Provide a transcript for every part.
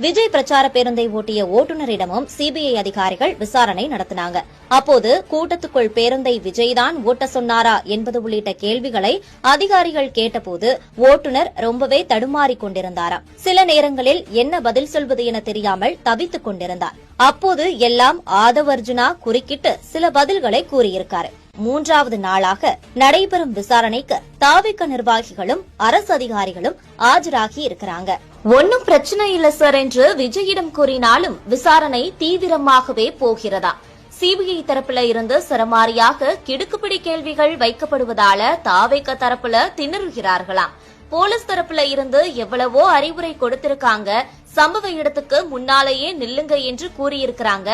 விஜய் பிரச்சார பேருந்தை ஓட்டிய ஓட்டுநரிடமும் சிபிஐ அதிகாரிகள் விசாரணை நடத்தினாங்க. அப்போது கூட்டத்துக்குள் பேருந்தை விஜய்தான் ஓட்ட சொன்னாரா என்பது உள்ளிட்ட கேள்விகளை அதிகாரிகள் கேட்டபோது ஓட்டுநர் ரொம்பவே தடுமாறிக் கொண்டிருந்தாராம். சில நேரங்களில் என்ன பதில் சொல்வது என தெரியாமல் தவித்துக் கொண்டிருந்தார். அப்போது எல்லாம் ஆதவ் அர்ஜுனா குறுக்கிட்டு சில பதில்களை கூறியிருக்காரு. 3வது நாளாக நடைபெறும் விசாரணைக்கு தாவிக நிர்வாகிகளும் அரசு அதிகாரிகளும் ஆஜராகி இருக்கிறாங்க. ஒன்னும் பிரச்சனை இல்ல சார் என்று விஜயிடம் கூறினாலும் விசாரணை தீவிரமாகவே போகிறதா? சிபிஐ தரப்புல இருந்து சரமாரியாக கிடுக்குப்பிடி கேள்விகள் வைக்கப்படுவதால தாவேக தரப்புல திணறுகிறார்களாம். போலீஸ் தரப்புல இருந்து எவ்வளவோ அறிவுரை கொடுத்திருக்காங்க. சம்பவ இடத்துக்கு முன்னாலேயே நில்லுங்க என்று கூறியிருக்கிறாங்க.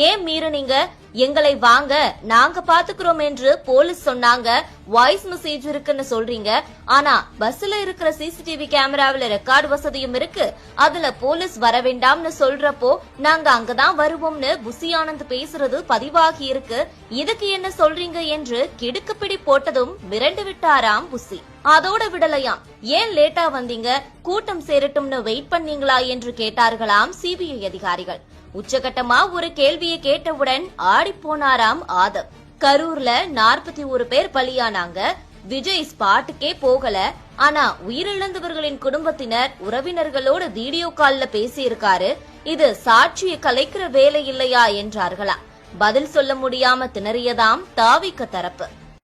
ஏன் மீறினீங்க? எங்களை வாங்க, நாங்க பாத்துக்கிறோம் என்று போலீஸ் சொன்னாங்க. வாய்ஸ் மெசேஜ் இருக்குன்னு சொல்றீங்க. ஆனா பஸ்ல இருக்கிற சிசிடிவி கேமராவில ரெக்கார்டு வசதியும் இருக்கு. அதுல போலீஸ் வர வேண்டாம்னு சொல்றப்போ நாங்க அங்கதான் வருவோம்னு புசி ஆனந்த் பேசுறது பதிவாகி இருக்கு. இதுக்கு என்ன சொல்றீங்க என்று கிடுக்குப்பிடி போட்டதும் மிரண்டு விட்டாராம் புசி. அதோட விடலையாம். ஏன் லேட்டா வந்தீங்க? கூட்டம் சேரட்டும்னு வெயிட் பண்ணீங்களா என்று கேட்டார்களாம் சிபிஐ அதிகாரிகள். உச்சகட்டமா ஒரு கேள்வியை கேட்டவுடன் ஆடிப்போனாராம் ஆதவ். கரூர்ல 41 பேர் பலியானாங்க. விஜய் ஸ்பாட்டுக்கே போகல. ஆனா உயிரிழந்தவர்களின் குடும்பத்தினர் உறவினர்களோட வீடியோ கால்ல பேசியிருக்காரு. இது சாட்சியை கலைக்கிற வேலை இல்லையா என்றார்களா? பதில் சொல்ல முடியாம திணறியதாம் தாவிக தரப்பு.